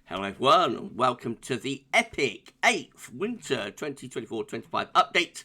Hello everyone, and welcome to the epic 8th Winter 2024-25 update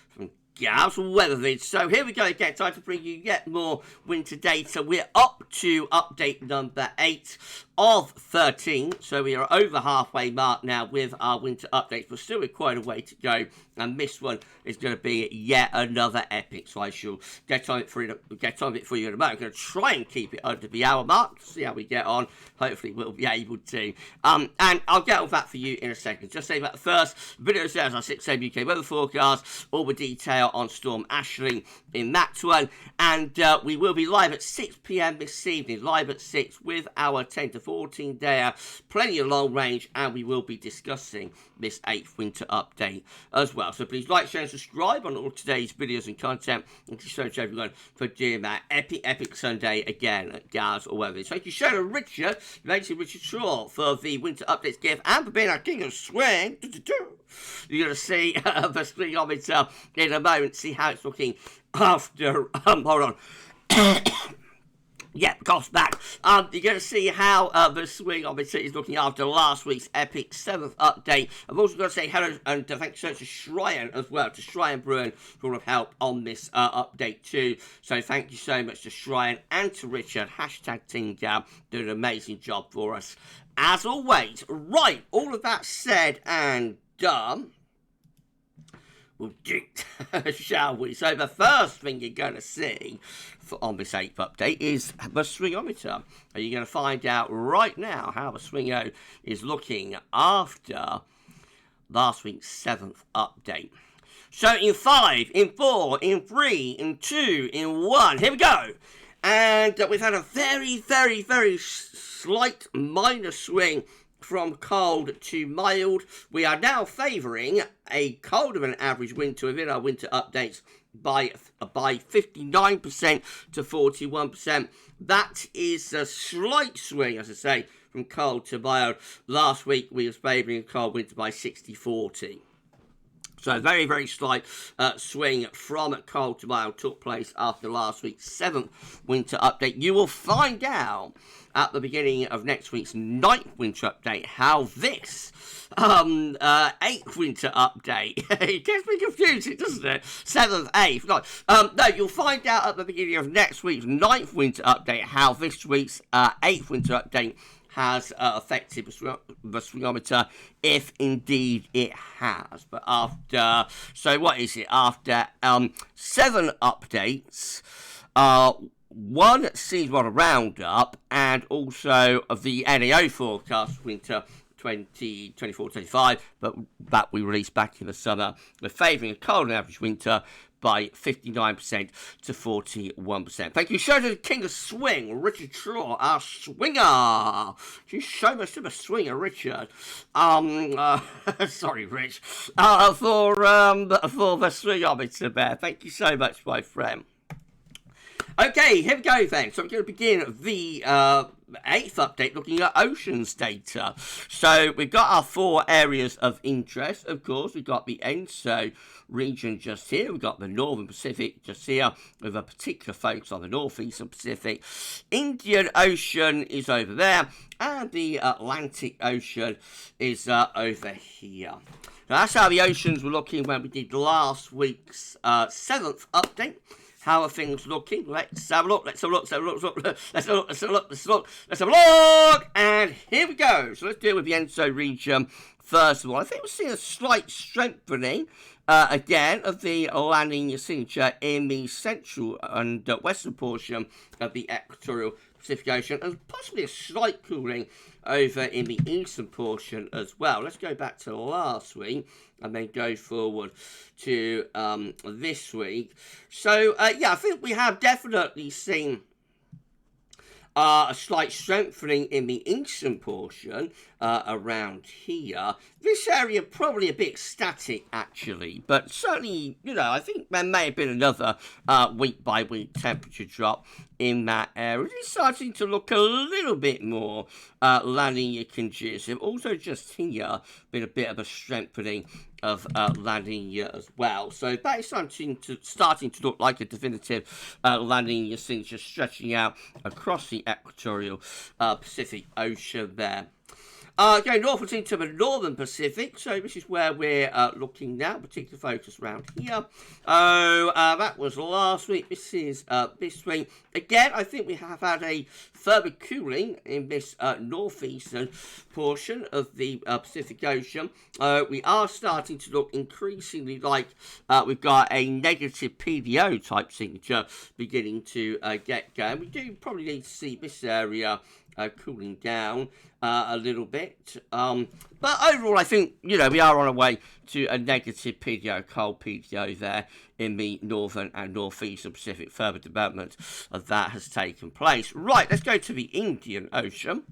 from GavsWeatherVids. So here we go again, time to bring you yet more winter data. We're up to update number 8 of 13, so we are over halfway mark now with our winter updates, but still with quite a way to go, and this one is going to be yet another epic, so I shall get on it for you in a moment. I'm going to try and keep it under the hour mark, see how we get on. Hopefully we'll be able to, and I'll get on that for you in a second. Just say that first, video says our 6 AM UK weather forecast, all the detail on Storm Ashling in that one, and we will be live at 6 PM this evening, live at 6 with our 10 to 14 day, plenty of long range, and we will be discussing this 8th winter update as well. So please like, share and subscribe on all today's videos and content. Thank you so much everyone for doing that epic Sunday again at GavsWeatherVids. Thank you Shadow Richard, Richard Shaw for the winter updates gift, and for being our king of swing. You're going to see the swingometer in a moment, see how it's looking after, hold on. Yep, cough back. You're going to see how the swingometer is looking after last week's epic 7th update. I've also got to say hello and thanks so much to Shryan as well, to Shryan Bruin for all of help on this update too. So thank you so much to Shryan and to Richard. Hashtag Team Gav, doing an amazing job for us as always. Right, all of that said and done, we'll do shall we? So the first thing you're going to see on this 8th update is the swingometer. Are you going to find out right now how the swingo is looking after last week's 7th update? So in 5, in 4, in 3, in 2, in 1, here we go. And we've had a very slight minor swing from cold to mild. We are now favouring a colder than average winter within our winter updates by 59% to 41%. That is a slight swing, as I say, from cold to mild. Last week we were favouring a cold winter by 60-40. So a very slight swing from cold to mild took place after last week's 7th winter update. You will find out at the beginning of next week's 9th winter update how this 8th winter update, it gets me confusing, doesn't it? 7th, 8th, no, you'll find out at the beginning of next week's 9th winter update how this week's 8th winter update has affected the swingometer, if indeed it has. But after, so what is it? After 7 updates, 1 seasonal roundup, and also of the NAO forecast winter 2024-25, but that we released back in the summer. We're favouring a cold and average winter by 59% to 41%. Thank you so to the king of swing, Richard Shaw, our swinger. Thank you so much to the swinger, Richard. Sorry, Rich. For the swingometer there. Thank you so much, my friend. Okay, here we go then. So we're going to begin the 8th update looking at oceans data. So we've got our 4 areas of interest. Of course, we've got the ENSO region just here. We've got the Northern Pacific just here with a particular focus on the Northeastern Pacific. Indian Ocean is over there, and the Atlantic Ocean is over here. Now that's how the oceans were looking when we did last week's 7th update. How are things looking? Let's have a look. And here we go. So let's deal with the ENSO region first of all. I think we're seeing a slight strengthening again of the La Nina signature in the central and western portion of the equatorial Pacific Ocean, and possibly a slight cooling over in the eastern portion as well. Let's go back to last week and then go forward to this week. So, yeah, I think we have definitely seen a slight strengthening in the eastern portion around here. This area probably a bit static actually, but certainly, you know, I think there may have been another week by week temperature drop in that area. It's starting to look a little bit more La Nina conducive. Also just here, been a bit of a strengthening of La Nina as well. So that is starting to look like a definitive La Nina signature stretching out across the equatorial Pacific Ocean there. Going northwards into the northern Pacific, so this is where we're looking now, particular focus around here. That was last week, this is this week. Again, I think we have had a further cooling in this northeastern portion of the Pacific Ocean. We are starting to look increasingly like we've got a negative PDO type signature beginning to get going. We do probably need to see this area cooling down a little bit. But overall, I think, we are on our way to a negative PDO, cold PDO there in the northern and northeastern Pacific. Further development of that has taken place. Right, let's go to the Indian Ocean.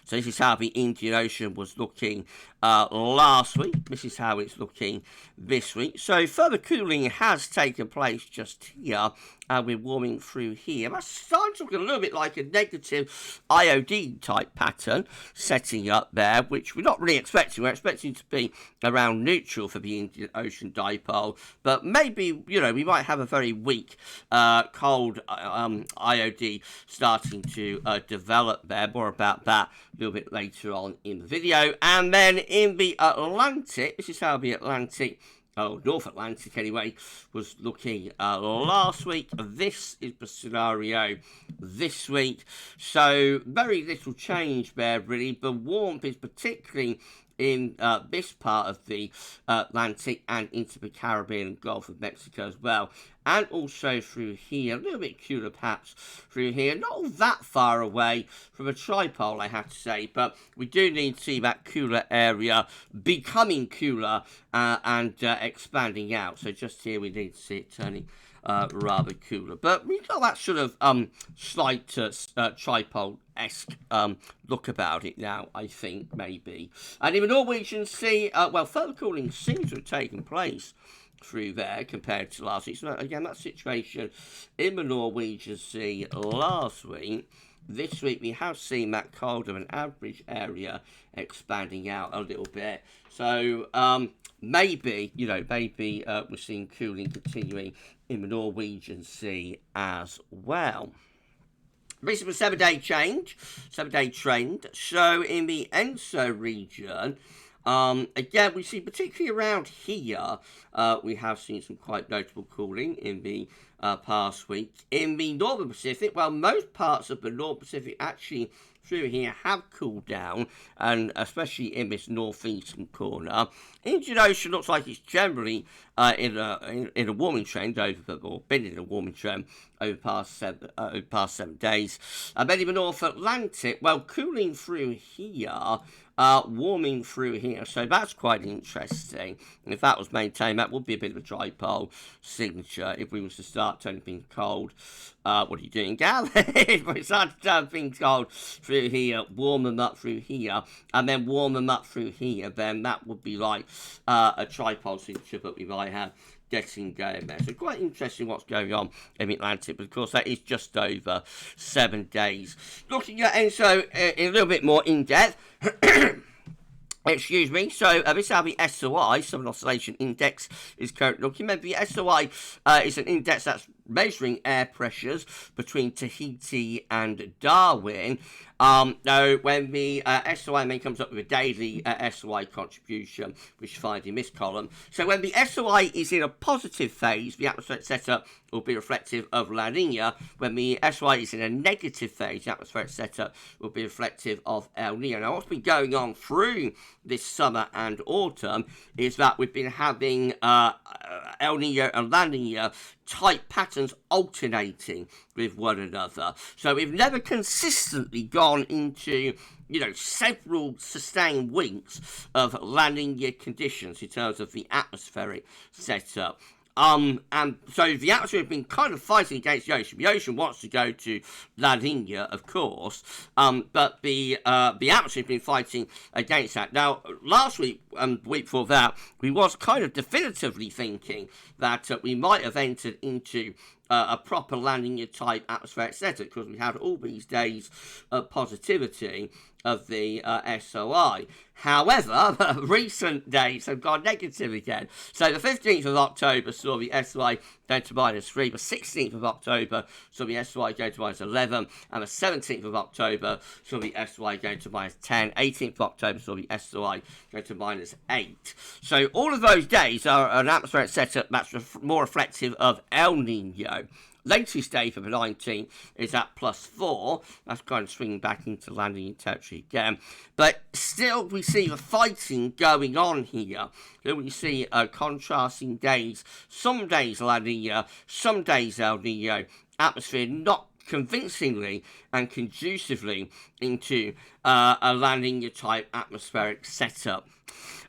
So this is how the Indian Ocean was looking last week. This is how it's looking this week. So further cooling has taken place just here. We're warming through here. That's starting to look a little bit like a negative IOD type pattern setting up there, which we're not really expecting. We're expecting to be around neutral for the Indian Ocean dipole. But maybe, we might have a very weak, cold IOD starting to develop there. More about that a little bit later on in the video. And then in the Atlantic, this is how the Atlantic, North Atlantic anyway, was looking last week. This is the scenario this week. So very little change there, really. The warmth is particularly in this part of the Atlantic and into the Caribbean and Gulf of Mexico as well. And also through here, a little bit cooler perhaps through here. Not all that far away from a tripole, I have to say. But we do need to see that cooler area becoming cooler and expanding out. So just here we need to see it turning rather cooler. But we've got that sort of slight tripole-esque look about it now, I think, maybe. And in the Norwegian Sea, further cooling seems to have taken place through there compared to last week. So again, that situation in the Norwegian Sea last week. This week we have seen that colder than average area expanding out a little bit. So maybe we're seeing cooling continuing in the Norwegian Sea as well. This is a 7-day change, 7-day trend. So in the ENSO region, again, we see particularly around here, we have seen some quite notable cooling in the past week. In the Northern Pacific, most parts of the North Pacific actually through here have cooled down, and especially in this northeastern corner. Indian Ocean looks like it's generally in a warming trend been in a warming trend over the past 7 days. And then in the North Atlantic, cooling through here, warming through here, so that's quite interesting. And if that was maintained, that would be a bit of a dipole signature. If we was to start turning things cold, what are you doing, Gav? If we start to turn things cold through here, warm them up through here, and then warm them up through here, then that would be like a tripole signature that we might have getting going there. So quite interesting what's going on in the Atlantic, but of course that is just over 7 days. Looking at ENSO in a little bit more in depth. Excuse me. So this is how the SOI, Southern Oscillation Index, is currently looking. Remember, the SOI is an index that's measuring air pressures between Tahiti and Darwin. Now, when the SOI main comes up with a daily SOI contribution, which you find in this column. So when the SOI is in a positive phase, the atmospheric setup will be reflective of La Nina. When the SOI is in a negative phase, the atmospheric setup will be reflective of El Nino. Now, what's been going on through this summer and autumn is that we've been having El Nino and La Nina type patterns alternating with one another. So we've never consistently gone into, several sustained weeks of La Nina conditions in terms of the atmospheric setup. And so the atmosphere has been kind of fighting against the ocean. The ocean wants to go to La Nina, of course, but the atmosphere has been fighting against that. Now, last week and the week before that, we was kind of definitively thinking that we might have entered into a proper La Nina type atmospheric setup because we had all these days of positivity. of the SOI. However, recent days have gone negative again. So the 15th of October saw the SOI go to -3, the 16th of October saw the SOI go to -11, and the 17th of October saw the SOI go to -10, 18th of October saw the SOI go to -8. So all of those days are an atmospheric setup that's more reflective of El Nino. Latest day for the 19th is at +4. That's kind of swinging back into landing territory again. But still, we see the fighting going on here. So we see contrasting days. Some days La Nina, some days El Nino. Atmosphere not convincingly and conducively into a La Nina type atmospheric setup.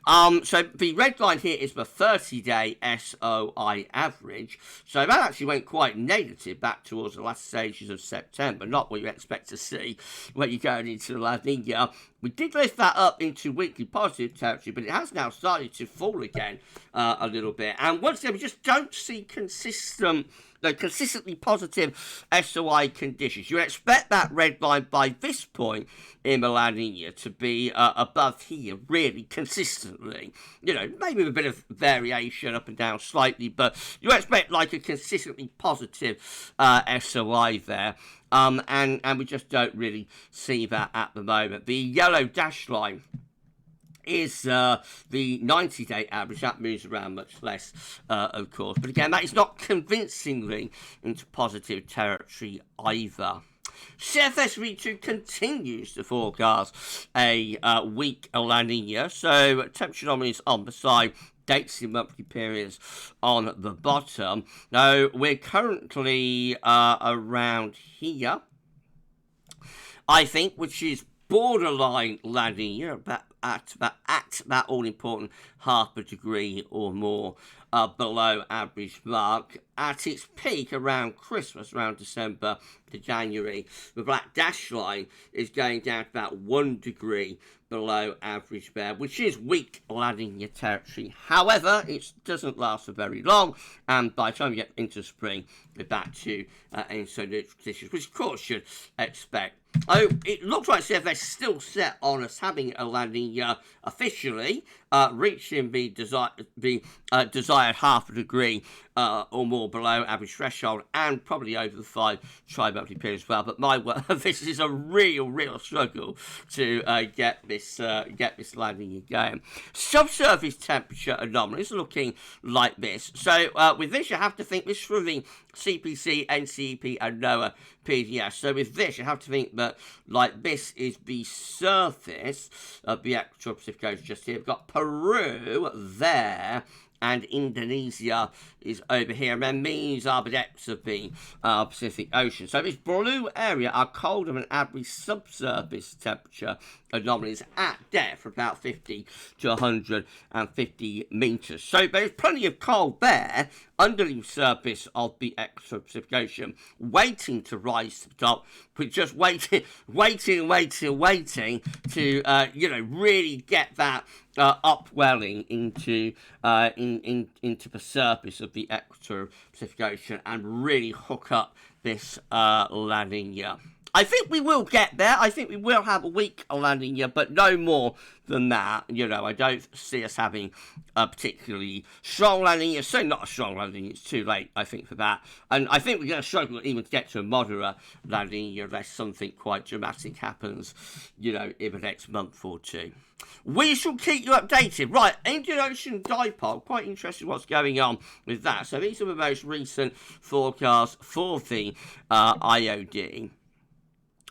So the red line here is the 30-day SOI average. So that actually went quite negative back towards the last stages of September. Not what you expect to see when you're going into La Nina. We did lift that up into weekly positive territory, but it has now started to fall again a little bit. And once again, we just don't see consistently positive SOI conditions. You expect that red line by this point in La Nina to be above here really consistently. You know, maybe with a bit of variation up and down slightly, but you expect like a consistently positive SOI there. And we just don't really see that at the moment. The yellow dash line is the 90-day average. That moves around much less, of course. But again, that is not convincingly into positive territory either. CFS V2 continues to forecast a weak La Nina. So temperature anomalies on the side, dates in monthly periods on the bottom. Now, we're currently around here, I think, which is borderline La Nina, at that all-important half a degree or more below average mark. At its peak around Christmas, around December to January, the black dash line is going down to about 1 degree below average there, which is weak La Nina territory. However, it doesn't last for very long, and by the time you get into spring, we're back to ENSO neutral conditions, which of course you should expect. Oh, it looks like CFS is still set on us having a La Nina officially, reaching the desired half a degree or more below average threshold, and probably over the 5 tri-monthly period as well. But my word, this is a real struggle to get this La Nina going. Subsurface temperature anomalies are looking like this. So with this, you have to think this from the CPC, NCEP, and NOAA PDS. So with this, you have to think that like this is the surface of the equatorial Pacific Ocean just here. We've got Peru there, and Indonesia is over here, and then these are the depths of the Pacific Ocean. So this blue area are colder than average subsurface temperature anomalies at depth, about 50 to 150 meters. So there's plenty of cold there under the surface of the equatorial Pacific Ocean, waiting to rise to the top, but just waiting to really get that upwelling into the surface of the equatorial Pacific Ocean and really hook up this La Nina. I think we will get there. I think we will have a weak La Nina, but no more than that. You know, I don't see us having a particularly strong La Nina. So not a strong La Nina. It's too late, I think, for that. And I think we're going to struggle even to get to a moderate La Nina unless something quite dramatic happens, you know, in the next month or two. We shall keep you updated. Right, Indian Ocean Dipole. Quite interesting what's going on with that. So these are the most recent forecasts for the IOD.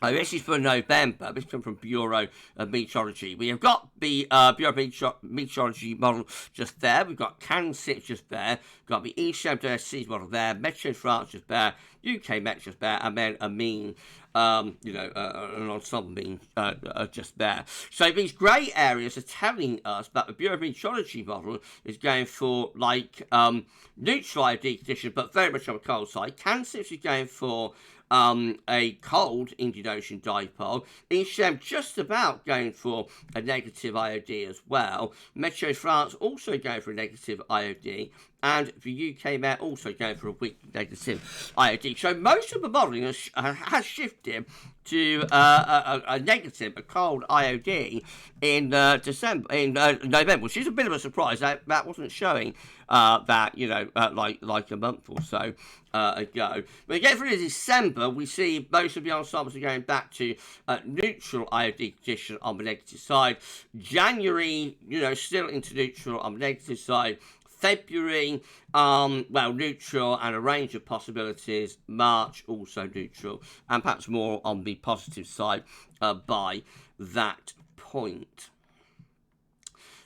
This is for November. This comes from Bureau of Meteorology. We have got the Bureau of Meteorology model just there. We've got CAN6 just there. We've got the ECMWSC model there. Meteo France just there. UK Met just there. And then a mean, an ensemble mean just there. So these grey areas are telling us that the Bureau of Meteorology model is going for like neutral IOD conditions, but very much on the cold side. CAN6 is going for a cold Indian Ocean dipole. ECM just about going for a negative IOD as well. Meteo France also going for a negative IOD. and the UK Met also going for a weak negative IOD. So most of the modelling has shifted to a negative, a cold IOD in November, which is a bit of a surprise. That wasn't showing that, like a month or so ago. When we get through to December, we see most of the ensembles are going back to neutral IOD condition on the negative side. January, still into neutral on the negative side. February, neutral and a range of possibilities. March, also neutral, and perhaps more on the positive side by that point.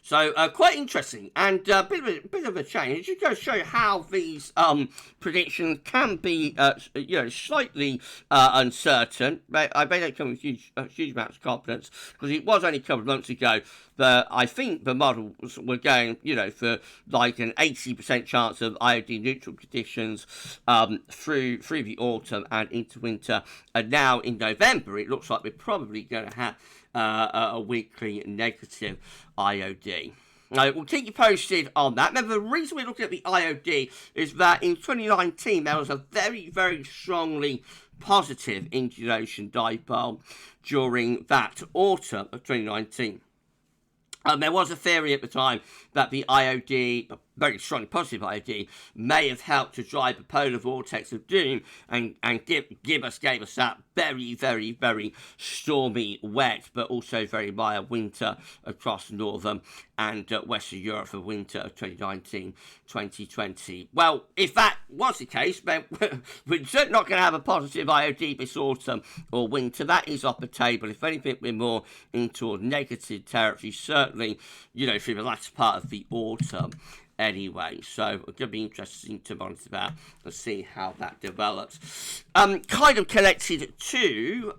So quite interesting, and a bit of a change. It just goes to show you how these predictions can be, slightly uncertain. But I bet they come with huge amounts of confidence, because it was only a couple of months ago that I think the models were going, for like an 80% chance of IOD neutral conditions through the autumn and into winter. And now in November, it looks like we're probably going to have a weekly negative IOD. We'll keep you posted on that. Remember, the reason we're looking at the IOD is that in 2019 there was a very, very strongly positive Eurasian dipole during that autumn of 2019. There was a theory at the time that the IOD, a very strongly positive IOD, may have helped to drive the polar vortex of doom and gave us that very, very, very stormy, wet, but also very mild winter across northern and Western Europe for winter of 2019-2020. Well, if that was the case, then we're certainly not going to have a positive IOD this autumn or winter. That is off the table. If anything, we're more into negative territory, certainly, through the latter part of the autumn. Anyway, so it's going to be interesting to monitor that and see how that develops. Kind of connected to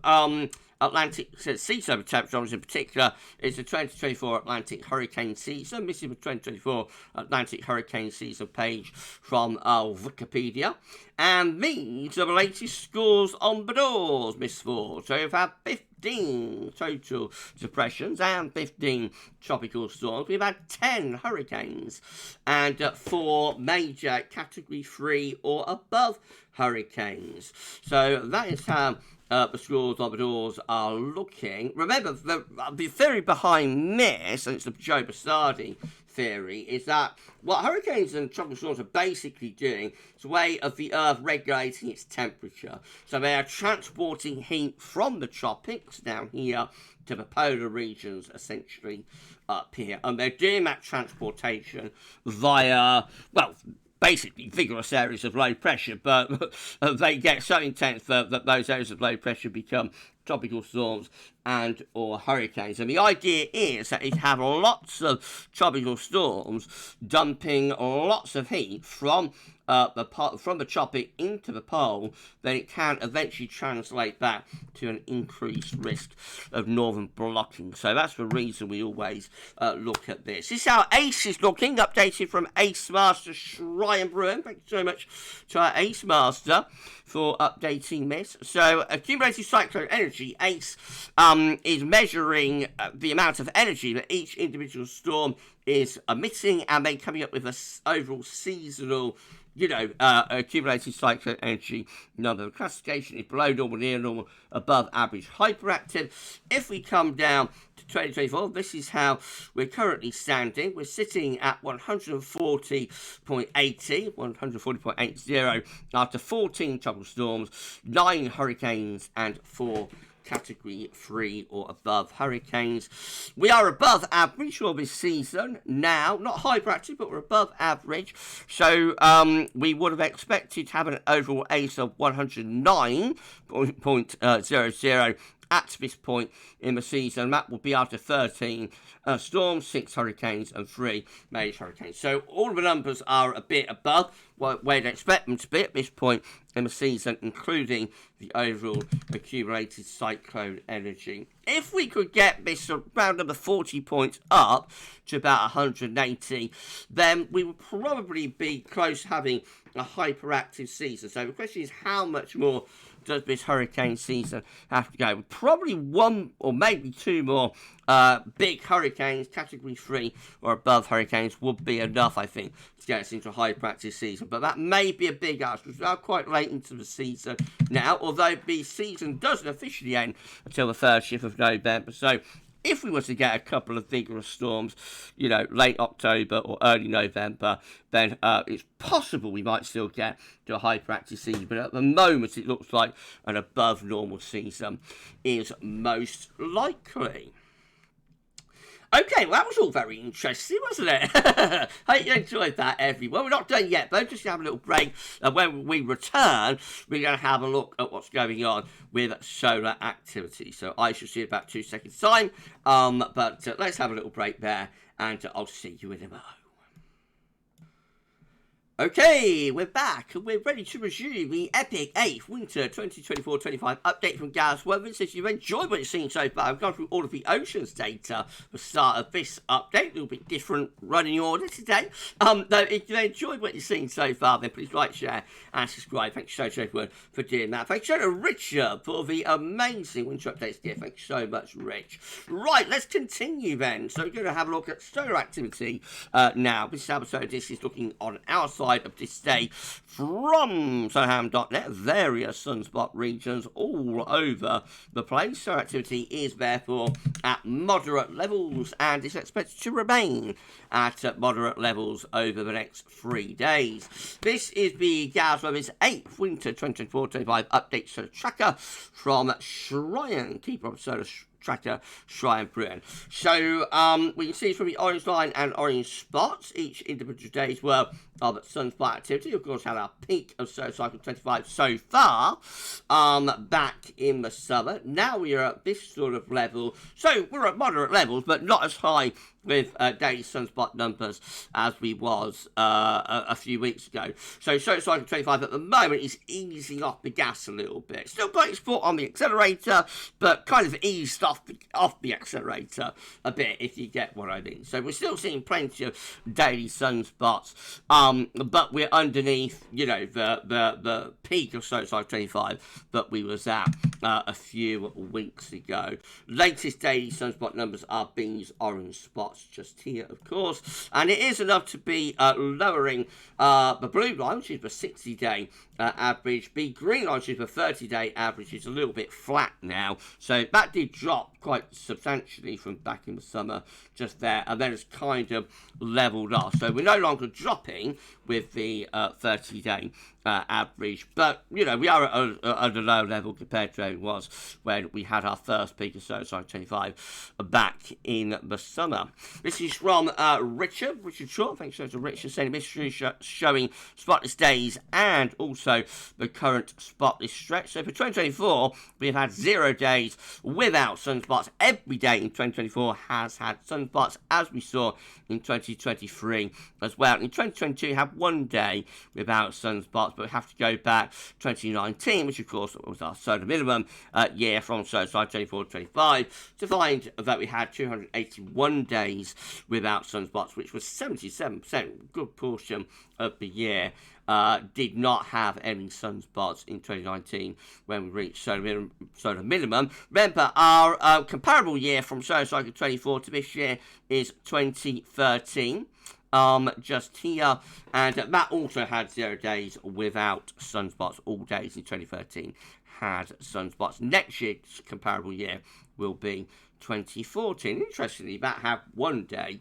Atlantic season temperatures in particular is the 2024 Atlantic hurricane season. This is the 2024 Atlantic hurricane season page from Wikipedia. And these are the latest scores on the doors, Miss Ford. So we've had 15 total depressions and 15 tropical storms. We've had 10 hurricanes and 4 major Category 3 or above hurricanes. So that is how the scores on the doors are looking. Remember, the theory behind this, and it's the Joe Bastardi theory, is that what hurricanes and tropical storms are basically doing is a way of the Earth regulating its temperature. So they are transporting heat from the tropics down here to the polar regions, essentially up here. And they're doing that transportation via, basically vigorous areas of low pressure, but they get so intense that those areas of low pressure become tropical storms and or hurricanes. And the idea is that if you have lots of tropical storms dumping lots of heat from the tropic into the pole, then it can eventually translate that to an increased risk of northern blocking. So that's the reason we always look at this. This is how ACE is looking, updated from ACE Master Schreier Bruin. Thank you so much to our ACE Master for updating this. So accumulated cyclone energy, ACE, is measuring the amount of energy that each individual storm is emitting and then coming up with an overall seasonal accumulated cyclone energy number. The classification is below normal, near normal, above average, hyperactive. If we come down to 2024, this is how we're currently standing. We're sitting at 140.80 after 14 tropical storms, 9 hurricanes and 4 Category 3 or above hurricanes. We are above average for this season now, not hyperactive, but we're above average. So we would have expected to have an overall ACE of 109.00 at this point in the season. That will be after 13 storms, 6 hurricanes and 3 major hurricanes. So all of the numbers are a bit above where you'd expect them to be at this point in the season, including the overall accumulated cyclone energy. If we could get this around number 40 points up to about 180, then we would probably be close to having a hyperactive season. So the question is, how much more does this hurricane season have to go? Probably one or maybe two more big hurricanes, category 3 or above hurricanes, would be enough, I think, to get us into a high practice season. But that may be a big ask, because we are quite late into the season now, although the season doesn't officially end until the 30th of November. So if we were to get a couple of vigorous storms, you know, late October or early November, then it's possible we might still get to a high practice season. But at the moment, it looks like an above normal season is most likely. Okay, well, that was all very interesting, wasn't it? Hope you enjoyed that, everyone. We're not done yet, though. Just have a little break. When we return, we're going to have a look at what's going on with solar activity. So I shall see you in about 2 seconds' time. But let's have a little break there, and I'll see you in a moment. Okay, we're back and we're ready to resume the epic 8th Winter 2024-25 update from GavsWeatherVids. If you've enjoyed what you've seen so far, I've gone through all of the oceans data for the start of this update. A little bit different running order today. Though if you've enjoyed what you've seen so far, then please like, share and subscribe. Thank you so much, everyone, for doing that. Thank you to Richard for the amazing winter updates here. Thank you so much, Rich. Right, let's continue then. So we're going to have a look at solar activity now. This is how the solar disk is looking on our side of this day from solarham.net. Various sunspot regions all over the place. Solar activity is therefore at moderate levels and is expected to remain at moderate levels over the next 3 days. This is the GavsWeatherVids 8th Winter 2024-25 update solar tracker from Shrine, keeper of solar tracker Siberian. So we can see from the orange line and orange spots each individual day's worth of sunspot activity. Of course, had our peak of solar cycle 25 so far back in the summer. Now we are at this sort of level. So we're at moderate levels, but not as high with daily sunspot numbers as we was a few weeks ago. So solar cycle 25 at the moment is easing off the gas a little bit. Still got its foot on the accelerator, but kind of eased off the accelerator a bit, if you get what I mean. So we're still seeing plenty of daily sunspots, but we're underneath, you know, the peak of solar cycle 25 that we was at a few weeks ago. Latest daily sunspot numbers are these orange spots just here, of course, and it is enough to be lowering the blue line, which is the 60-day average. The green line, which is the 30-day average, is a little bit flat now, so that did drop quite substantially from back in the summer just there, and then it's kind of leveled off. So we're no longer dropping with the 30-day average, but you know, we are at a low level compared to where it was when we had our first peak of solar cycle 25 back in the summer. This is from Richard Short. Thanks so much to Richard, saying mystery showing spotless days and also the current spotless stretch. So for 2024, we've had 0 days without sunspots. Every day in 2024 has had sunspots, as we saw in 2023 as well. In 2022, we had 1 day without sunspots, but we have to go back 2019, which of course was our solar minimum year from solar cycle 24-25, to find that we had 281 days without sunspots, which was 77%, good portion of the year. Did not have any sunspots in 2019 when we reached solar minimum. Remember, our comparable year from solar cycle 24 to this year is 2013. Just here, and that also had 0 days without sunspots. All days in 2013 had sunspots. Next year's comparable year will be 2014. Interestingly, that had 1 day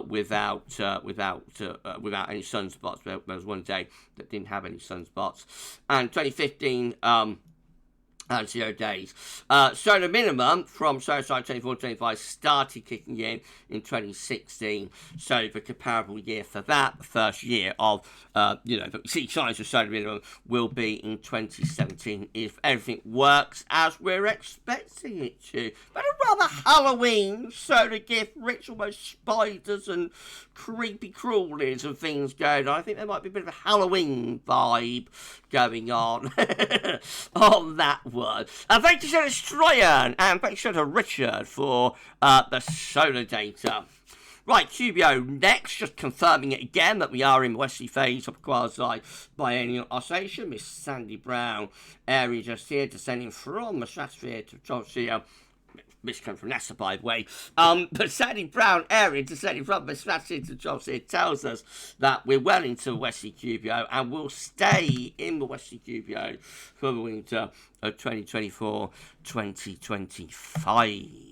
without any sunspots. There was 1 day that didn't have any sunspots, and 2015. 0 days. Solar minimum from solar cycle 24-25 started kicking in 2016. So the comparable year for that, the first year of, the signs of solar minimum will be in 2017 if everything works as we're expecting it to. But a rather Halloween solar gift, ritual, most spiders and creepy crawlies and things going on. I think there might be a bit of a Halloween vibe going on on that one. Thank you so much, Stryan, and thank you so much, Richard, for the solar data. Right, QBO next, just confirming it again that we are in westerly phase of quasi-biennial oscillation. Miss Sandy Brown area just here, descending from the stratosphere to troposphere. This comes from NASA, by the way. But Sandy Brown area descending from the stratosphere to troposphere tells us that we're well into the westerly QBO and will stay in the westerly QBO for the winter of 2024-2025.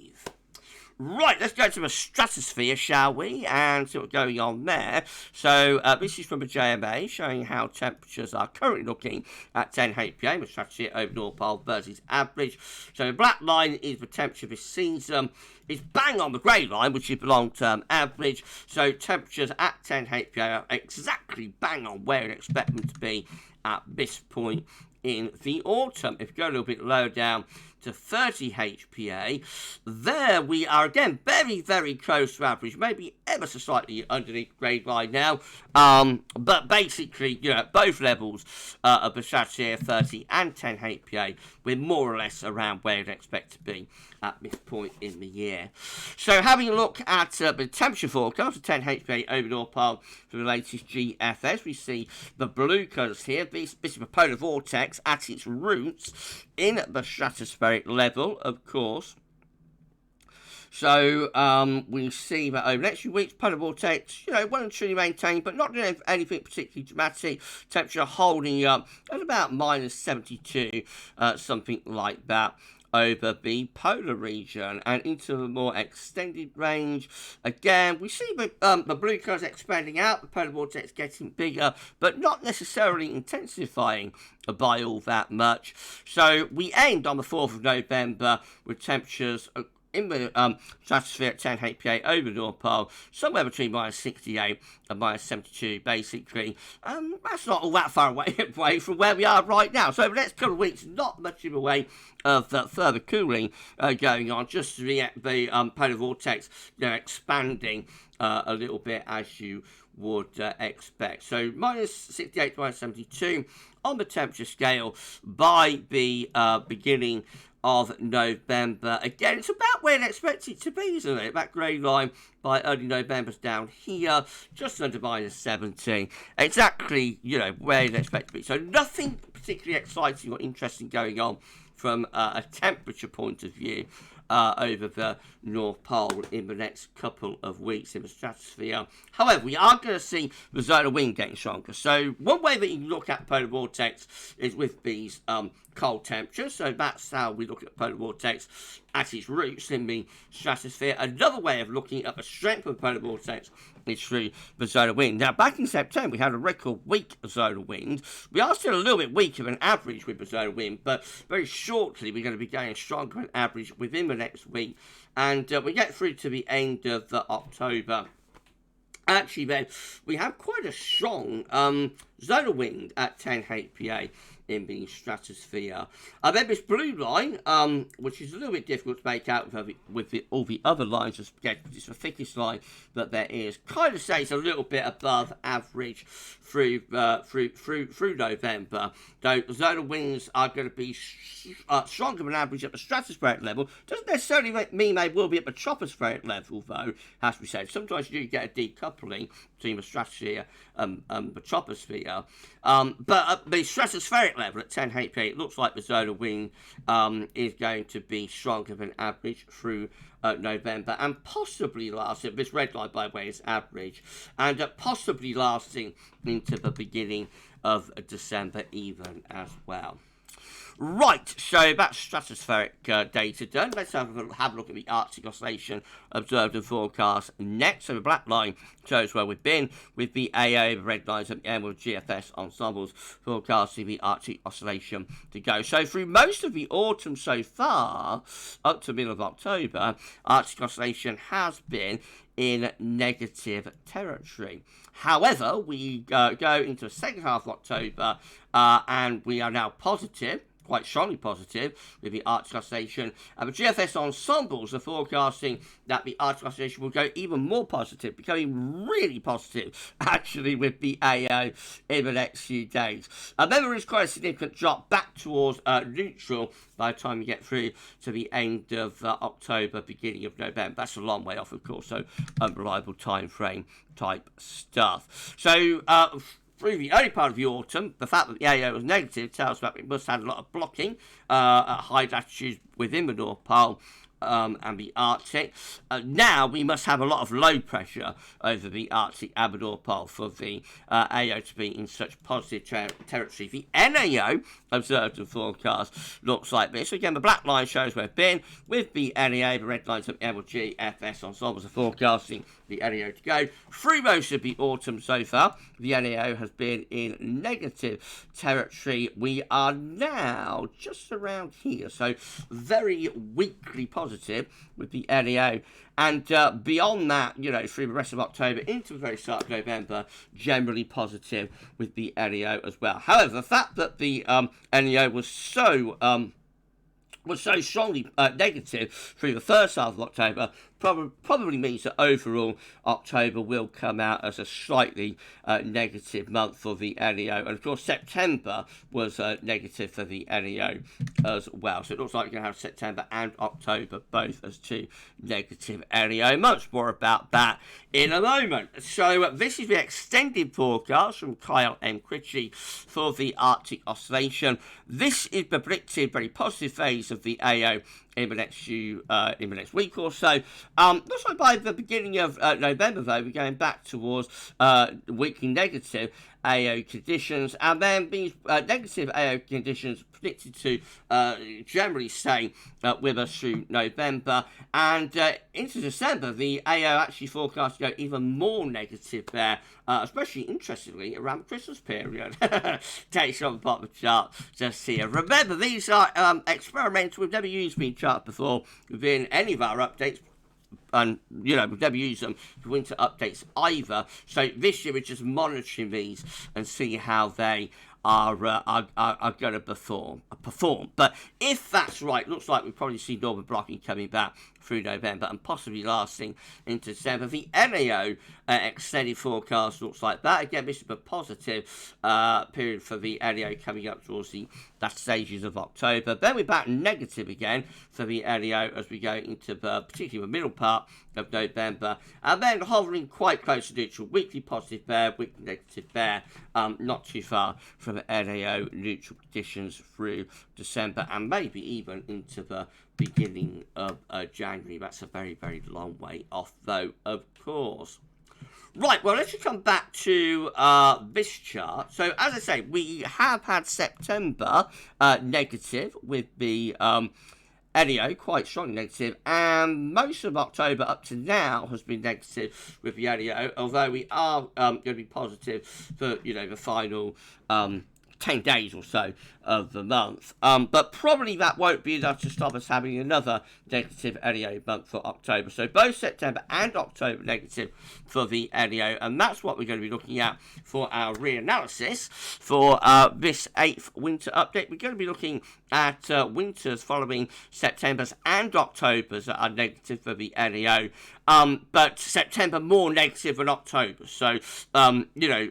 Right, let's go to the stratosphere, shall we, and see what's going on there. So, this is from the JMA, showing how temperatures are currently looking at 10 HPA, the stratosphere over North Pole versus average. So, the black line is the temperature this season. It's bang on the grey line, which is the long-term average. So, temperatures at 10 HPA are exactly bang on where you'd expect them to be at this point in the autumn. If you go a little bit lower down to 30 HPA, there we are again very, very close to average, maybe ever so slightly underneath grade line now, but basically, you know, at both levels of the stratosphere, 30 and 10 HPA, we're more or less around where you'd expect to be at this point in the year. So having a look at the temperature forecast of 10 HPA over North Pole for the latest GFS, we see the blue colours here. This is a polar vortex at its roots in the stratospheric level, of course. So we see that over the next few weeks, polar vortex, you know, well and truly maintained, but not doing anything particularly dramatic. Temperature holding up at about minus 72, something like that, over the polar region and into the more extended range. Again, we see the blue colours expanding out, the polar vortex getting bigger, but not necessarily intensifying by all that much. So we end on the 4th of November with temperatures in the stratosphere at 10 HPA over the North Pole, somewhere between minus 68 and minus 72, basically. That's not all that far away from where we are right now. So over the next couple of weeks, not much of a way of further cooling going on, just the polar vortex, you know, expanding a little bit as you would expect. So minus 68 to minus 72 on the temperature scale by the beginning of November. Again, it's about where you'd expect it to be, isn't it? That grey line by early November's down here, just under minus 70. Exactly, you know, where you'd expect to be. So nothing particularly exciting or interesting going on from a temperature point of view over the North Pole in the next couple of weeks in the stratosphere. However, we are going to see the zone of wind getting stronger. So one way that you can look at polar vortex is with these cold temperatures. So that's how we look at polar vortex at its roots in the stratosphere. Another way of looking at the strength of the polar vortex is through the zone of wind. Now, back in September, we had a record weak zone of wind. We are still a little bit weaker than average with the zone of wind, but very shortly we're going to be going stronger than average within the next week. And we get through to the end of October. Actually, then, we have quite a strong zone of wind at 10 HPA in the stratosphere. Then this blue line, which is a little bit difficult to make out with all the other lines of spaghetti, but it's the thickest line that there is, kind of stays a little bit above average through November. Though the zone of winds are going to be stronger than average at the stratospheric level. Doesn't necessarily mean they will be at the tropospheric level, though, has to be said. Sometimes you do get a decoupling between the stratosphere and the troposphere. But at the stratospheric level at 10 HPA, it looks like the zone of wind is going to be stronger than average through November, and possibly lasting, this red line by the way is average, and possibly lasting into the beginning of December even as well. Right, so that's stratospheric data done. Let's have a look at the Arctic oscillation observed and forecast next. So the black line shows where we've been, with the AA, the red lines at the end with GFS ensembles forecasting the Arctic oscillation to go. So through most of the autumn so far, up to the middle of October, Arctic oscillation has been in negative territory. However, we go into the second half of October and we are now positive quite strongly positive with the Arctic oscillation. And the GFS ensembles are forecasting that the Arctic oscillation will go even more positive, becoming really positive, actually, with the AO in the next few days. Then there is quite a significant drop back towards neutral by the time you get through to the end of October, beginning of November. That's a long way off, of course, so unreliable time frame type stuff. So, through the early part of the autumn, the fact that the AO was negative tells us that we must have had a lot of blocking at high latitudes within the North Pole and the Arctic. Now we must have a lot of low pressure over the Arctic and the North Pole for the AO to be in such positive territory. The NAO observed and forecast looks like this. Again, the black line shows where it's been. With the NAO, the red lines of MLG, FS ensembles are forecasting the NAO to go through most of the autumn so far. The NAO has been in negative territory. We are now just around here, so very weakly positive with the NAO, and beyond that, you know, through the rest of October into the very start of November, generally positive with the NAO as well. However, the fact that the NAO was so strongly negative through the first half of October probably means that overall October will come out as a slightly negative month for the NAO. And of course September was negative for the NAO as well. So it looks like we're going to have September and October both as two negative NAO. Much more about that in a moment. So this is the extended forecast from Kyle M. Critchie for the Arctic oscillation. This is the predicted very positive phase of the AO in the next week or so. Looks like by the beginning of November, though, we're going back towards weekly negative AO conditions, and then these negative AO conditions predicted to generally stay with us through November and into December. The AO actually forecast to go even more negative there, especially interestingly around the Christmas period. Takes on the bottom of the chart just here. Remember, these are experimental. We've never used these charts before within any of our updates. And, you know, we've never used them for winter updates either. So this year we're just monitoring these and see how they are going to perform. But if that's right, looks like we'll probably see northern blocking coming back through November and possibly lasting into December. The NAO extended forecast looks like that. Again, this is a positive period for the NAO coming up towards the last stages of October. Then we're back negative again for the NAO as we go into particularly the middle part of November, and then hovering quite close to neutral. Weekly positive there, weekly negative there, not too far from the NAO neutral conditions through December and maybe even into the beginning of January. That's a very, very long way off, though, of course. Right, well, let's just come back to this chart. So, as I say, we have had September negative with the NAO, quite strongly negative, and most of October up to now has been negative with the NAO, although we are going to be positive for, you know, the final 10 days or so of the month. But probably that won't be enough to stop us having another negative NAO month for October. So both September and October negative for the NAO, and that's what we're going to be looking at for our reanalysis for this 8th winter update. We're going to be looking at winters following September's and October's that are negative for the NAO, but September more negative than October. So, you know,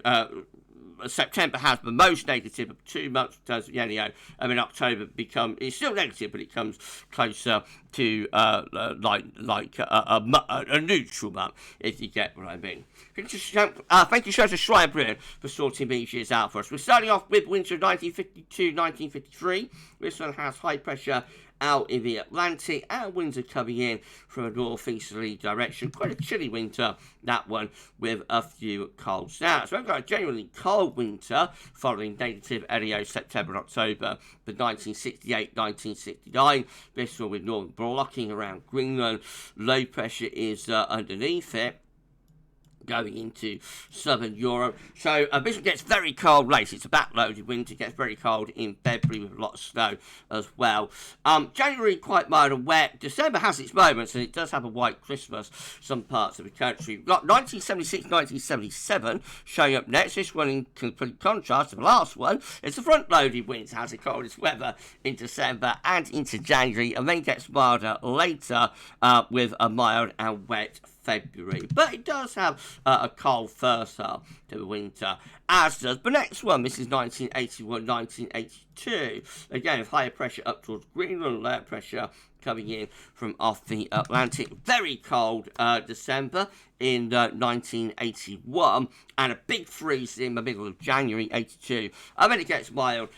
September has the most negative of 2 months in terms of the NAO, and in October it's still negative, but it comes closer to like a neutral month, if you get what I mean. Thank you so much to Siberian for sorting these years out for us. We're starting off with winter 1952-1953. This one has high pressure out in the Atlantic, and winds are coming in from a northeasterly direction. Quite a chilly winter, that one, with a few cold snaps. So we've got a genuinely cold winter following negative NAO September and October for 1968-1969. This one with northern blocking around Greenland. Low pressure is underneath it. going into southern Europe. So this one gets very cold later. It's a backloaded winter. It gets very cold in February with a lot of snow as well. January quite mild and wet. December has its moments, and it does have a white Christmas some parts of the country. We've got 1976, 1977 showing up next. This one in complete contrast to the last one. It's a front-loaded winter. Has the coldest weather in December and into January, and then gets milder later with a mild and wet February. But it does have a cold first half to the winter, as does the next one. This is 1981, 1982. Again, with higher pressure up towards Greenland, lower pressure coming in from off the Atlantic. Very cold December in 1981, and a big freeze in the middle of January 82. And then it gets mild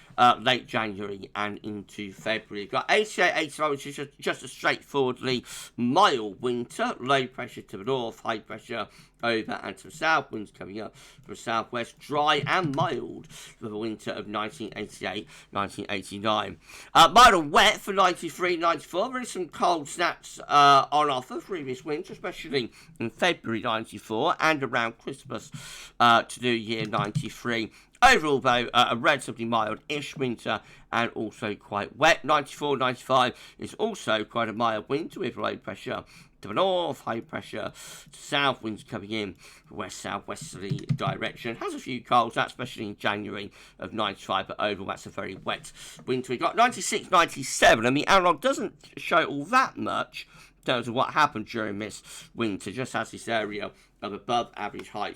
late January and into February. You've got 88, 89, which is just a straightforwardly mild winter. Low pressure to the north, high pressure over and to the south. Winds coming up from the southwest, dry and mild for the winter of 1988, 1989. Mild and wet for 93, 94. There is some cold snaps on offer through this winter, especially in February 94 and around Christmas to New Year 93. Overall, though, a relatively mild-ish winter and also quite wet. 94, 95 is also quite a mild winter with low pressure to the north, high pressure to south, winds coming in from west-southwesterly direction. Has a few colds, that's especially in January of 95, but overall that's a very wet winter. We've got 96, 97, and the analogue doesn't show all that much in terms of what happened during this winter, just has this area of above average height,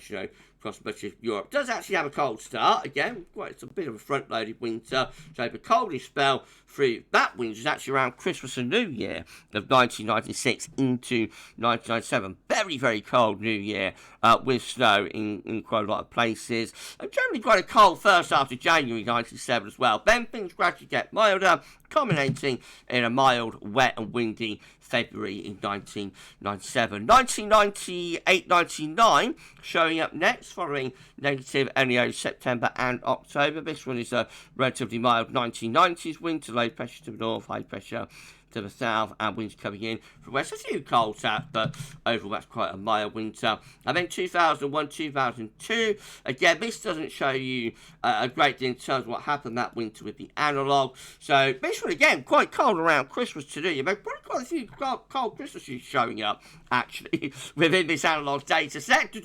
across much of Europe. Does actually have a cold start. Again, it's a bit of a front-loaded winter. So the coldest spell through that winter is actually around Christmas and New Year of 1996 into 1997. Very, very cold New Year with snow in quite a lot of places. And generally quite a cold first half of January 97 as well. Then things gradually get milder, culminating in a mild, wet and windy February in 1997. 1998, 99 showing up next following negative NAO September and October. This one is a relatively mild 1990s winter, low pressure to the north, high pressure to the south, and winds coming in from west. A few cold snaps, but overall that's quite a mild winter. And then 2001, 2002. Again, this doesn't show you a great deal in terms of what happened that winter with the analogue. So this one, again, quite cold around Christmas to do. You've got quite a few cold Christmases showing up, actually, within this analogue data set. So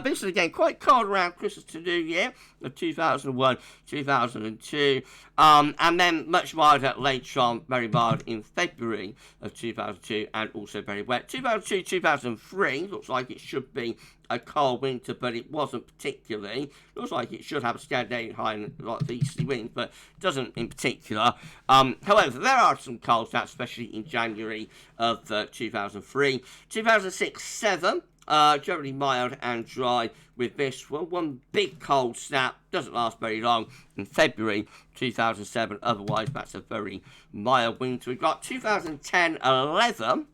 this one, again, quite cold around Christmas to New Year of 2001, 2002. And then much milder later on, very mild in February of 2002, and also very wet. 2002, 2003 looks like it should be a cold winter, but it wasn't particularly. Looks like it should have a Scandinavian high and a lot of easterly winds, but doesn't in particular. However, there are some cold snaps, especially in January of 2003. 2006, 7. Generally mild and dry with this one. One big cold snap, doesn't last very long, in February 2007. Otherwise, that's a very mild winter. We've got 2010, 11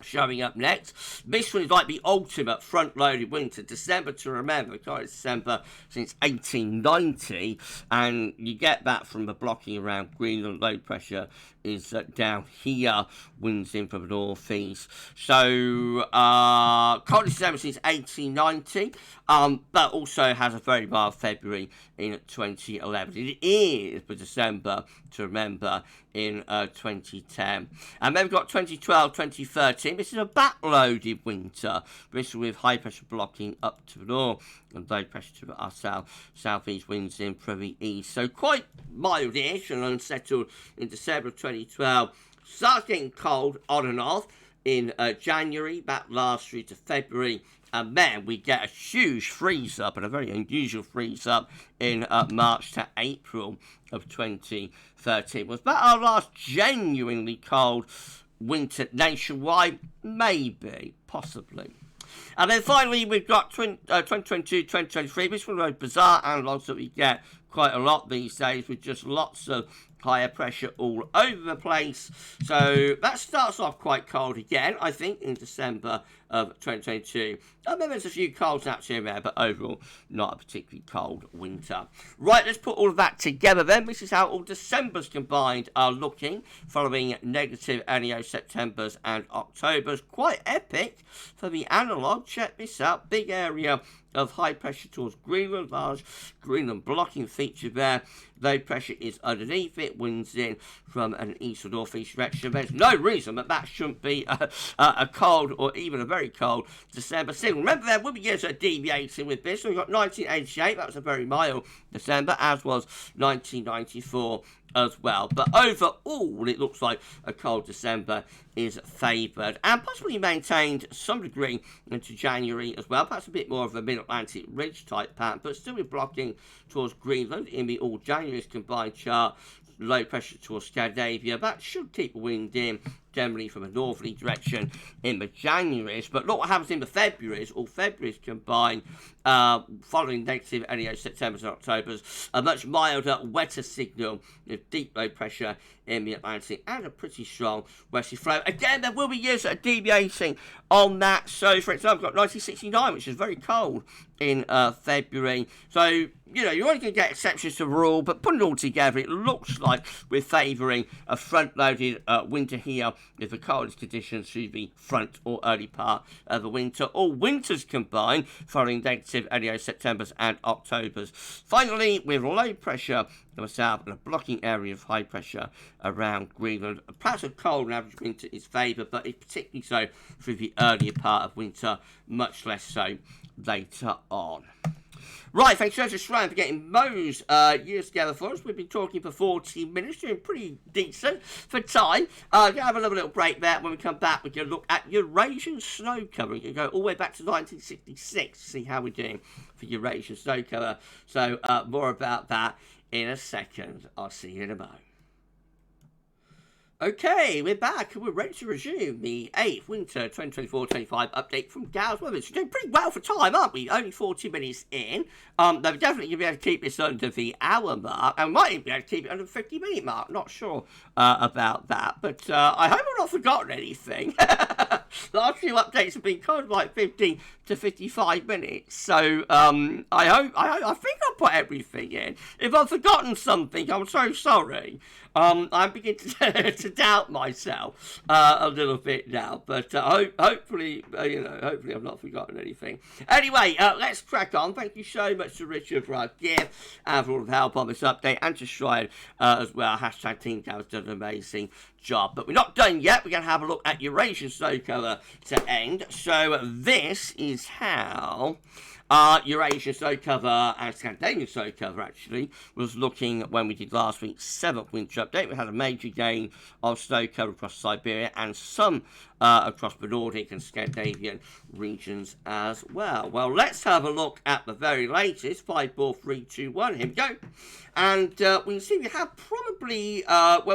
showing up next. This one is like the ultimate front-loaded winter. December to remember, because December since 1890, and you get that from the blocking around Greenland. Low pressure is down here, winds in from the northeast. So, coldest December since 1890, but also has a very mild February in 2011. It is for December to remember in 2010. And then we've got 2012, 2013. This is a backloaded winter. This is with high pressure blocking up to the north and low pressure to our southeast winds in from the east. So quite mildish and unsettled in December of 2012. Starts getting cold on and off in January. That lasts through to February. And then we get a huge freeze-up, and a very unusual freeze-up, in March to April of 2013. Was that our last genuinely cold winter nationwide? Maybe, possibly. And then finally, we've got 2022, 2023. This one of those bizarre analogues that we get quite a lot these days with just lots of higher pressure all over the place. So that starts off quite cold again, I think, in December of 2022. I mean, there's a few cold snaps here and there, but overall, not a particularly cold winter. Right, let's put all of that together then. This is how all Decembers combined are looking, following negative NAO Septembers and Octobers. Quite epic for the analog. Check this out. Big area of high pressure towards Greenland, large Greenland blocking feature there. Low pressure is underneath it, winds in from an east or northeast direction. There's no reason that shouldn't be a cold or even a very cold December signal. Remember, there will be years that are deviating with this. So we've got 1988, that was a very mild December, as was 1994 as well. But overall, it looks like a cold December is favoured and possibly maintained some degree into January as well. Perhaps a bit more of a mid-Atlantic ridge type pattern, but still with blocking towards Greenland in the all January's combined chart. Low pressure towards Scandinavia. That should keep the wind in generally from a northerly direction in the Januaries. But look what happens in the Februaries. All Februaries combined, following negative NAO Septembers and Octobers. A much milder, wetter signal with deep low pressure in the Atlantic and a pretty strong westerly flow. Again, there will be years that are deviating on that. So, for example, we've got 1969, which is very cold in February. So, you know, you're only going to get exceptions to the rule, but putting it all together, it looks like we're favouring a front-loaded winter here with the coldest conditions through the front or early part of the winter. All winters combined, following negative NAO Septembers and Octobers. Finally, with low pressure to the south and a blocking area of high pressure around Greenland. Perhaps a cold and average winter is favoured, but it's particularly so through the earlier part of winter, much less so later on. Right, thanks so much to Stratosphere for getting those years together for us. We've been talking for 40 minutes, doing pretty decent for time. Going to have another little break there. When we come back, we're going to look at Eurasian snow cover. We're going to go all the way back to 1966 to see how we're doing for Eurasian snow cover. So more about that in a second. I'll see you in a moment. Okay, we're back and we're ready to resume the 8th Winter 2024-25 update from GavsWeatherVids. We're doing pretty well for time, aren't we? Only 40 minutes in. They're definitely going to be able to keep this under the hour mark, and might even be able to keep it under the 50-minute mark. Not sure about that, but I hope I've not forgotten anything. Last few updates have been kind of like 50 to 55 minutes, so I think I'll put everything in. If I've forgotten something, I'm so sorry. I'm beginning to doubt myself a little bit now, but hopefully I've not forgotten anything. Anyway, let's crack on. Thank you so much to Richard for our gift and for all of the help on this update, and to Shrine as well. Hashtag Team Gavs done an amazing job. But we're not done yet. We're going to have a look at Eurasian snow cover to end. So this is how Eurasian snow cover and Scandinavian snow cover actually was looking when we did last week's 7th winter update. We had a major gain of snow cover across Siberia and some across the Nordic and Scandinavian regions as well. Well, let's have a look at the very latest. 5, 4, 3, 2, 1. Here we go. And we can see we have probably,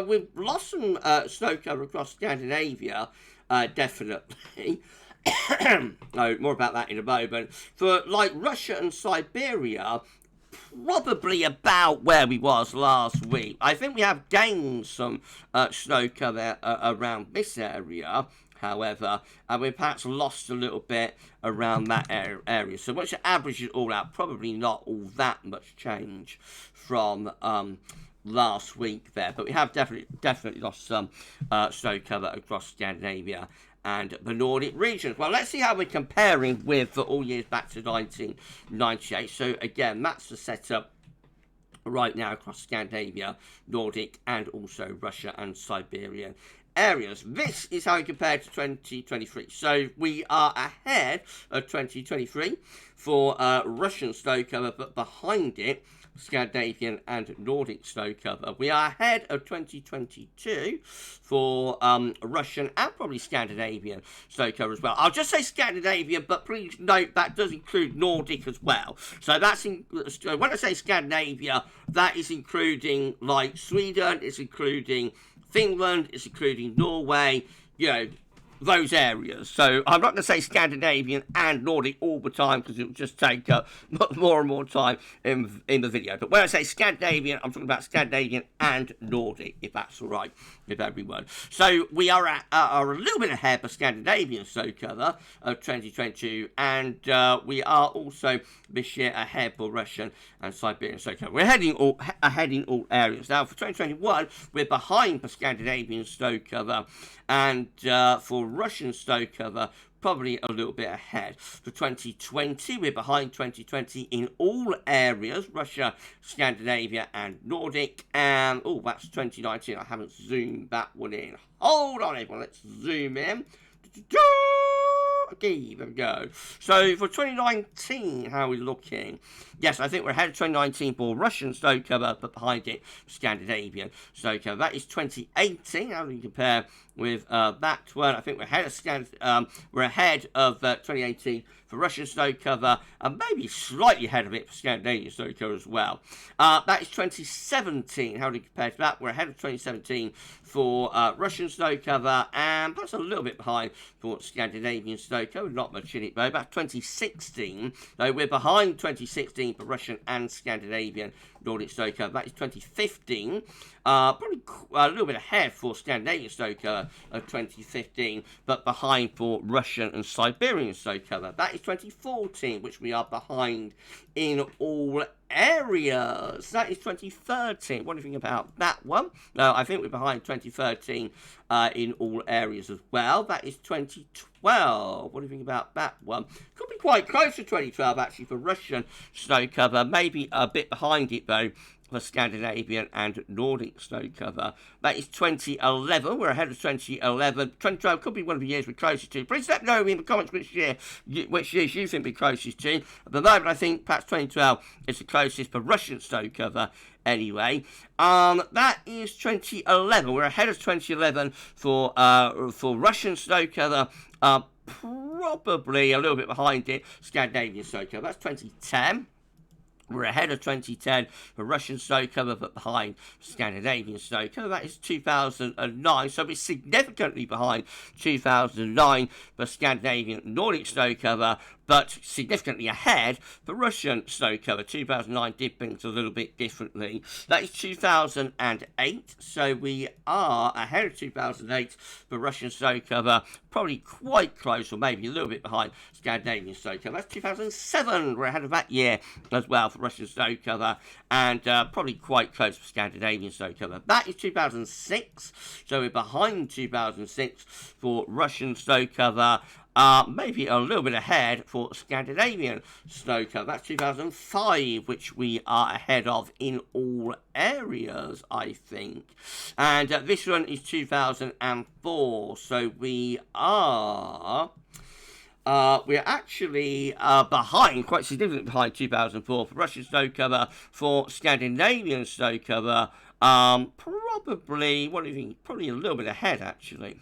we've lost some snow cover across Scandinavia, definitely. No, more about that in a moment. For like Russia and Siberia, probably about where we was last week. I think we have gained some snow cover around this area, however, and we've perhaps lost a little bit around that area. So once you average it all out, probably not all that much change from last week there, but we have definitely lost some snow cover across Scandinavia and the Nordic regions. Well, let's see how we're comparing with for all years back to 1998. So again, that's the setup right now across Scandinavia, Nordic, and also Russia and Siberian areas. This is how we compare to 2023. So we are ahead of 2023 for Russian snow cover, but behind it, Scandinavian and Nordic snow cover. We are ahead of 2022 for Russian and probably Scandinavian snow cover as well. I'll just say Scandinavian, but please note that does include Nordic as well. So that's when I say Scandinavia, that is including like Sweden, it's including Finland, it's including Norway, you know, those areas. So I'm not going to say Scandinavian and Nordic all the time because it will just take more and more time in the video. But when I say Scandinavian, I'm talking about Scandinavian and Nordic, if that's all right with everyone. So we are a little bit ahead of Scandinavian snow cover of 2022, and we are also this year ahead for Russian and Siberian snow cover. We're ahead in all areas. Now for 2021, we're behind for Scandinavian snow cover, and for Russian snow cover, probably a little bit ahead. For 2020, we're behind 2020 in all areas, Russia, Scandinavia, and Nordic. And, oh, that's 2019. I haven't zoomed that one in. Hold on, everyone. Let's zoom in. Okay, there we go. So for 2019, how are we looking? Yes, I think we're ahead of 2019 for Russian snow cover, but behind it, Scandinavian snow cover. That is 2018. How do we compare with that one? I think we're ahead of 2018 for Russian snow cover, and maybe slightly ahead of it for Scandinavian snow cover as well. That is 2017. How do we compare to that? We're ahead of 2017 for Russian snow cover, and perhaps a little bit behind for Scandinavian snow cover. Not much in it though. About 2016, though we're behind 2016 for Russian and Scandinavian Nordic snow cover. That is 2015. Probably a little bit ahead for Scandinavian snow cover of 2015, but behind for Russian and Siberian snow cover. That is 2014, which we are behind in all areas. That is 2013. What do you think about that one? No, I think we're behind 2013 in all areas as well. That is 2012. What do you think about that one? Could be quite close to 2012 actually for Russian snow cover. Maybe a bit behind it though for Scandinavian and Nordic snow cover. That is 2011. We're ahead of 2011. 2012 could be one of the years we're closest to. Please let me know in the comments which years you think we're closest to. At the moment, I think perhaps 2012 is the closest for Russian snow cover. Anyway, that is 2011. We're ahead of 2011 for Russian snow cover. Probably a little bit behind it, Scandinavian snow cover. That's 2010. We're ahead of 2010 for Russian snow cover, but behind Scandinavian snow cover. That is 2009, so we're significantly behind 2009 for Scandinavian Nordic snow cover, but significantly ahead for Russian snow cover. 2009 did things a little bit differently. That is 2008, so we are ahead of 2008 for Russian snow cover, probably quite close or maybe a little bit behind Scandinavian snow cover. That's 2007, we're ahead of that year as well for Russian snow cover, and probably quite close for Scandinavian snow cover. That is 2006, so we're behind 2006 for Russian snow cover. Maybe a little bit ahead for Scandinavian snow cover. That's 2005, which we are ahead of in all areas, I think. And this one is 2004, so we're actually behind, quite significantly behind 2004 for Russian snow cover. For Scandinavian snow cover, probably, what do you think? Probably a little bit ahead, actually.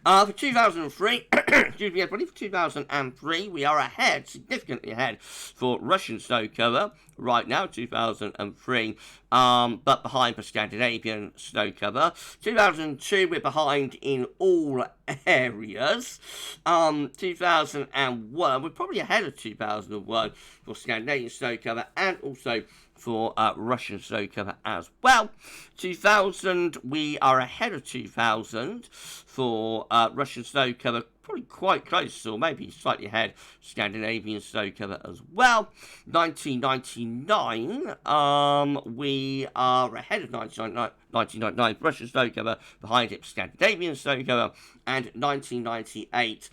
For 2003, excuse me, I believe for 2003, we are ahead, significantly ahead for Russian snow cover right now, 2003, but behind for Scandinavian snow cover. 2002, we're behind in all areas. 2001, we're probably ahead of 2001 for Scandinavian snow cover and also for Russian snow cover as well. 2000, we are ahead of 2000 for Russian snow cover, probably quite close, or maybe slightly ahead, Scandinavian snow cover as well. 1999, we are ahead of 1999 Russian snow cover, behind it Scandinavian snow cover, and 1998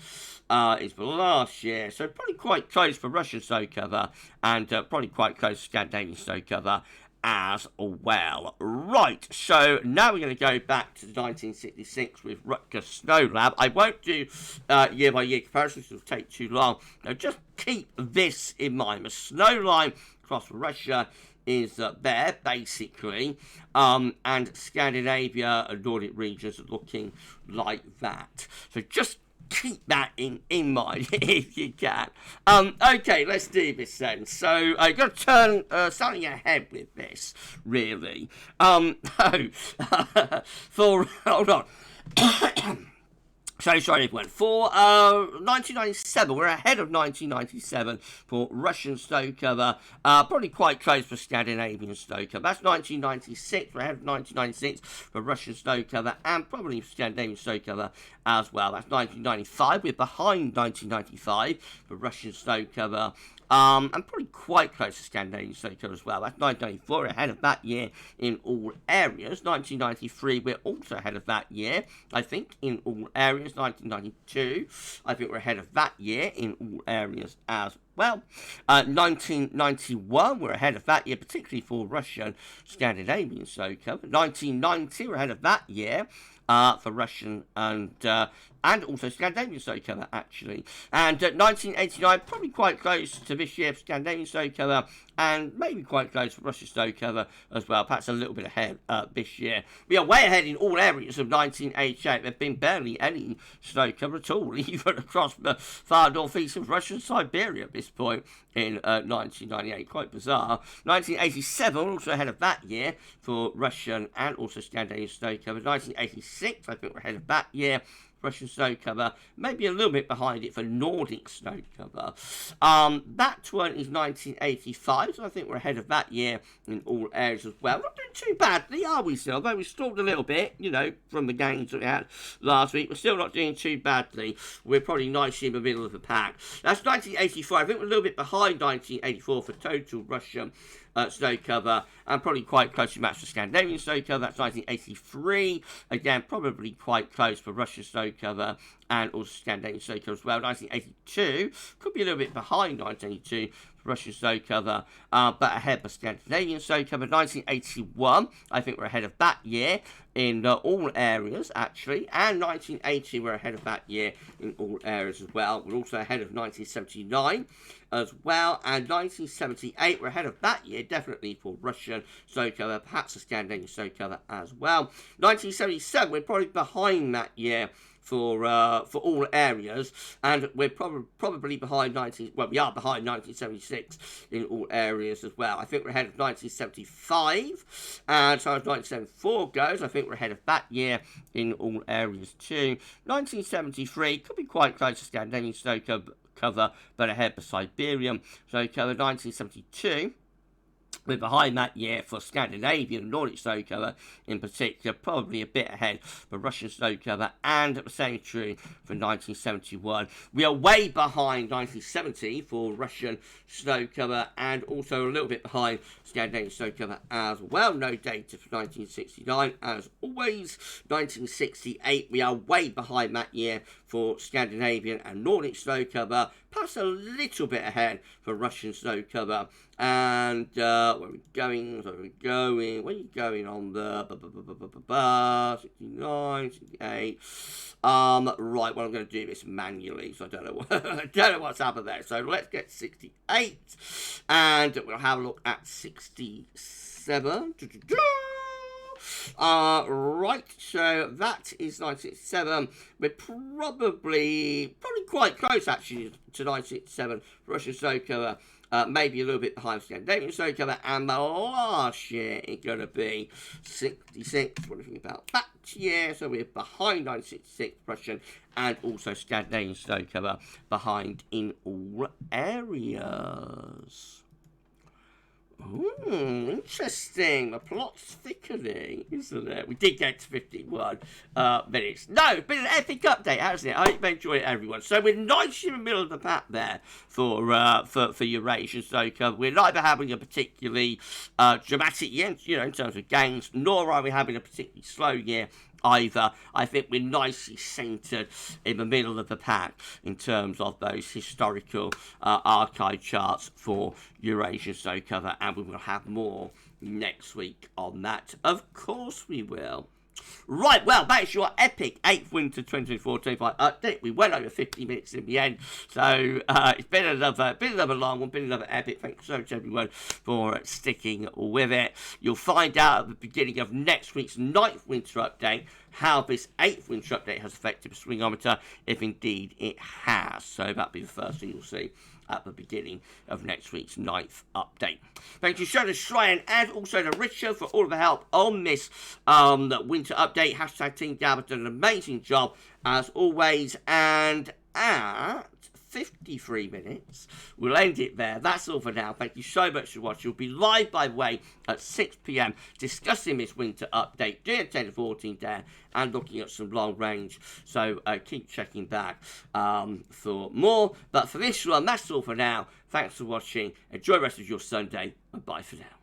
is for last year, so probably quite close for Russian snow cover, and probably quite close to Scandinavian snow cover as well. Right, so now we're going to go back to 1966 with Rutger Snow Lab. I won't do year by year comparisons, it will take too long. Now just keep this in mind. The snow line across Russia is there, basically, and Scandinavia and Nordic regions are looking like that. So just keep that in mind if you can. Okay, let's do this then. So I've got to turn starting ahead with this, really. For hold on. Sorry, everyone. For 1997, we're ahead of 1997 for Russian snow cover. Probably quite close for Scandinavian snow cover. That's 1996. We're ahead of 1996 for Russian snow cover and probably Scandinavian snow cover as well. That's 1995. We're behind 1995 for Russian snow cover. And probably quite close to Scandinavian snow cover as well. That's 1994, ahead of that year in all areas. 1993, we're also ahead of that year, I think, in all areas. 1992, I think we're ahead of that year in all areas as well. 1991, we're ahead of that year, particularly for Russian Scandinavian snow cover. 1990, we're ahead of that year. For Russian and also Scandinavian snow cover, actually. And 1989, probably quite close to this year for Scandinavian snow cover, and maybe quite close for Russian snow cover as well, perhaps a little bit ahead this year. We are way ahead in all areas of 1988. There's been barely any snow cover at all, even across the far northeast of Russia and Siberia at this point in 1998. Quite bizarre. 1987, also ahead of that year for Russian and also Scandinavian snow cover. 1986, I think we're ahead of that year. Russian snow cover, maybe a little bit behind it for Nordic snow cover. That one is 1985, so I think we're ahead of that year in all areas as well. Not doing too badly, are we still? Although we stalled a little bit, you know, from the gains that we had last week, we're still not doing too badly. We're probably nicely in the middle of the pack. That's 1984. I think we're a little bit behind 1984 for total Russian snow cover, and probably quite close to match for Scandinavian snow cover. That's 1983. Again, probably quite close for Russian snow cover and also Scandinavian snow cover as well. 1982, could be a little bit behind 1982 for Russian snow cover, but ahead for Scandinavian snow cover. 1981, I think we're ahead of that year in all areas, actually, and 1980, we're ahead of that year in all areas as well. We're also ahead of 1979 as well, and 1978, we're ahead of that year, definitely for Russian snow cover, perhaps a Scandinavian snow cover as well. 1977, we're probably behind that year for all areas, and we're probably behind we are behind 1976 in all areas as well. I think we're ahead of 1975, and as far as 1974 goes, I think we're ahead of that year in all areas too. 1973 could be quite close to Scandinavian snow cover, but ahead for Siberian snow cover. 1972. We're behind that year for Scandinavian and Nordic snow cover in particular, probably a bit ahead for Russian snow cover, and the same true for 1971. We are way behind 1970 for Russian snow cover, and also a little bit behind Scandinavian snow cover as well. No data for 1969 as always. 1968, we are way behind that year for Scandinavian and Nordic snow cover, perhaps a little bit ahead for Russian snow cover. And where are we going? Where are you going on the 69, 68? Right, well, I'm going to do this manually, so I don't know I don't know what's happened there. So let's get 68, and we'll have a look at 67. Right, so that is 1967. We're probably quite close actually to 1967 Russian snow cover. Maybe a little bit behind Scandinavian snow cover, and the last year is going to be 66. What do you think about that year? So we're behind 1966 Russian and also Scandinavian snow cover, behind in all areas. Interesting. The plot's thickening, isn't it? We did get to 51 minutes. No, it's been an epic update, hasn't it? I hope you enjoyed it, everyone. So we're nicely in the middle of the pack there for Eurasian snow cover. We're neither having a particularly dramatic year, you know, in terms of gains, nor are we having a particularly slow year either. I think we're nicely centred in the middle of the pack in terms of those historical archive charts for Eurasian snow cover, and we will have more next week on that. Of course we will. Right, well, that's your epic 8th Winter 2024-25 update. We went over 50 minutes in the end, so it's been another long one, been another epic. Thanks so much, everyone, for sticking with it. You'll find out at the beginning of next week's 9th Winter update how this 8th winter update has affected the swingometer, if indeed it has. So that'll be the first thing you'll see at the beginning of next week's 9th update. Thank you so to Stryan and also to Richard for all of the help on this winter update. Hashtag Team Gav done an amazing job as always, and at 53 minutes, we'll end it there. That's all for now. Thank you so much for watching. We'll be live, by the way, at 6 p.m. discussing this winter update, doing 10 to 14 there, and looking at some long range. So keep checking back for more. But for this one, that's all for now. Thanks for watching. Enjoy the rest of your Sunday, and bye for now.